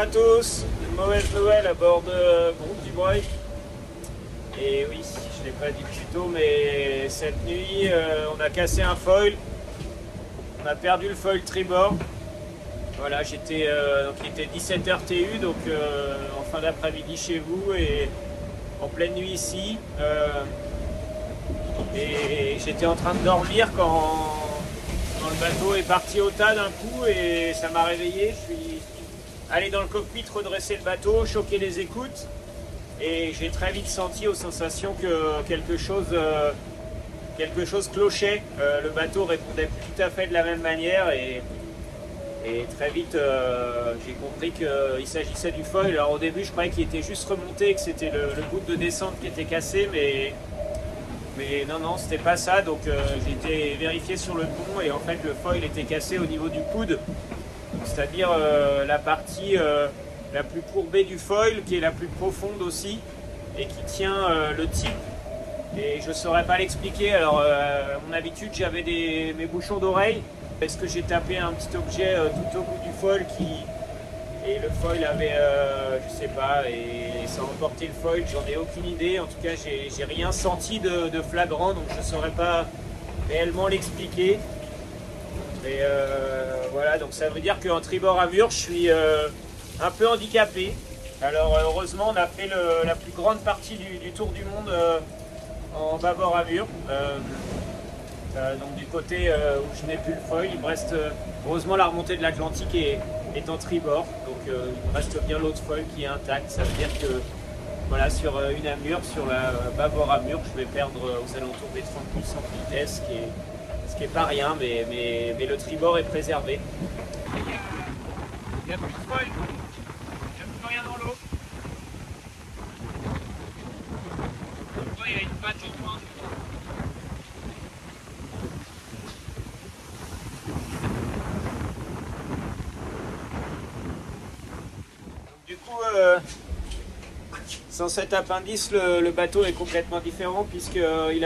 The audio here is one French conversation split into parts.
à tous, une mauvaise nouvelle à bord de Groupe Dubreuil. Et oui, je ne l'ai pas dit plus tôt, mais cette nuit, on a cassé un foil. On a perdu le foil tribord. Voilà, donc il était 17h TU, donc en fin d'après-midi chez vous et en pleine nuit ici. Et j'étais en train de dormir quand le bateau est parti au tas d'un coup et ça m'a réveillé. Je suis allé dans le cockpit, redresser le bateau, choquer les écoutes et j'ai très vite senti aux sensations que quelque chose clochait. Le bateau répondait tout à fait de la même manière et très vite j'ai compris qu'il s'agissait du foil. Alors au début je croyais qu'il était juste remonté, que c'était le bout de descente qui était cassé, mais non, c'était pas ça. Donc j'ai été vérifié sur le pont et en fait le foil était cassé au niveau du coude, c'est-à-dire la partie la plus courbée du foil, qui est la plus profonde aussi et qui tient le type. Et je saurais pas l'expliquer. Alors à mon habitude j'avais mes bouchons d'oreille. Est-ce que j'ai tapé un petit objet tout au bout du foil et le foil avait, je sais pas, et ça a emporté le foil, j'en ai aucune idée. En tout cas, j'ai rien senti de flagrant, donc je ne saurais pas réellement l'expliquer. Mais voilà, donc ça veut dire qu'en tribord à mur, je suis un peu handicapé. Alors heureusement, on a fait la plus grande partie du tour du monde en bâbord à mur. Donc du côté où je n'ai plus le foil, il me reste heureusement la remontée de l'Atlantique est en tribord, donc il me reste bien l'autre foil qui est intact. Ça veut dire que voilà, sur une amure, sur la bâbord amure, je vais perdre aux alentours des 30 000 de vitesse, ce qui est pas rien, mais le tribord est préservé. Il n'y a plus de foil, il n'y a plus rien dans l'eau. Il y a une patte au point. Du coup, sans cet appendice, le bateau est complètement différent puisqu'il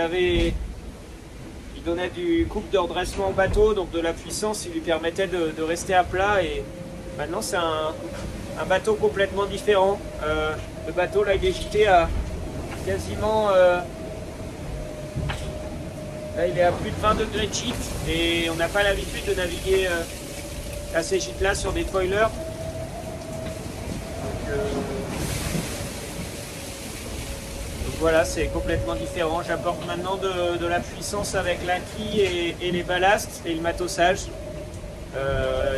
donnait du couple de redressement au bateau, donc de la puissance, il lui permettait de rester à plat. Et maintenant, c'est un bateau complètement différent. Le bateau, là, il est gîté à quasiment... là, il est à plus de 20 degrés de gîte et on n'a pas l'habitude de naviguer à ces gîtes-là sur des foilers. Donc voilà, c'est complètement différent. J'apporte maintenant de la puissance avec la quille et les ballasts et le matossage.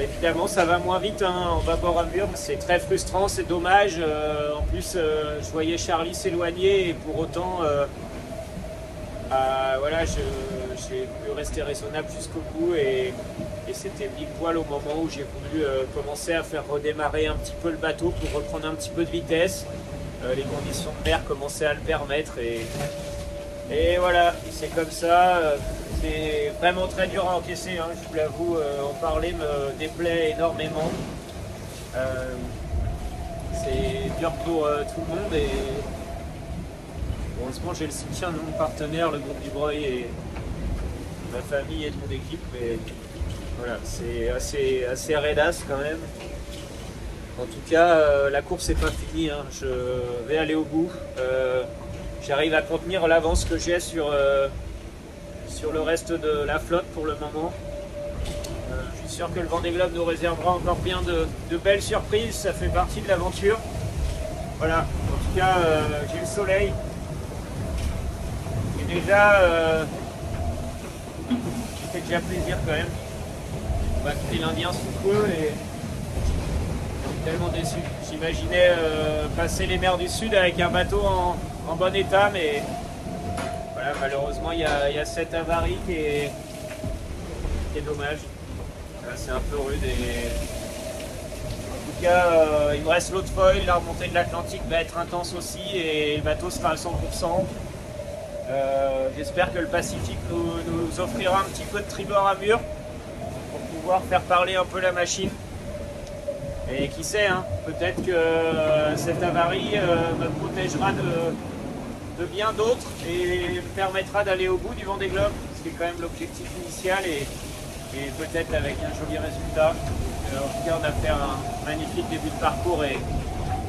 Évidemment, ça va moins vite en bâbord à mur. C'est très frustrant, c'est dommage. En plus, je voyais Charlie s'éloigner et pour autant, voilà, j'ai pu rester raisonnable jusqu'au bout et c'était pile poil au moment où j'ai voulu commencer à faire redémarrer un petit peu le bateau pour reprendre un petit peu de vitesse. Les conditions de mer commençaient à le permettre et voilà, c'est comme ça. C'est vraiment très dur à encaisser, hein, je vous l'avoue, en parler me déplaît énormément. C'est dur pour tout le monde et heureusement j'ai le soutien de mon partenaire, le groupe Dubreuil et ma famille et de mon équipe, mais voilà, c'est assez raidasse quand même. En tout cas, la course n'est pas finie, hein. Je vais aller au bout. J'arrive à contenir l'avance que j'ai sur le reste de la flotte pour le moment. Je suis sûr que le Vendée Globe nous réservera encore bien de belles surprises, ça fait partie de l'aventure. Voilà, en tout cas, j'ai le soleil. Et déjà, ça fait déjà plaisir quand même. On va quitter l'Indien sous peu et tellement déçu. J'imaginais passer les mers du Sud avec un bateau en bon état, mais voilà, malheureusement il y a cette avarie qui est dommage. C'est un peu rude et en tout cas il me reste l'autre foil, la remontée de l'Atlantique va être intense aussi et le bateau sera à 100%. J'espère que le Pacifique nous offrira un petit peu de tribord à mur pour pouvoir faire parler un peu la machine. Et qui sait, hein, peut-être que cette avarie me protégera de bien d'autres et me permettra d'aller au bout du Vendée Globe, ce qui est quand même l'objectif initial. Et et peut-être avec un joli résultat. En tout cas, on a fait un magnifique début de parcours et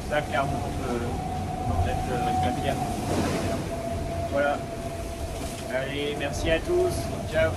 ça, clairement, on peut en être très fier. Voilà. Allez, merci à tous. Ciao.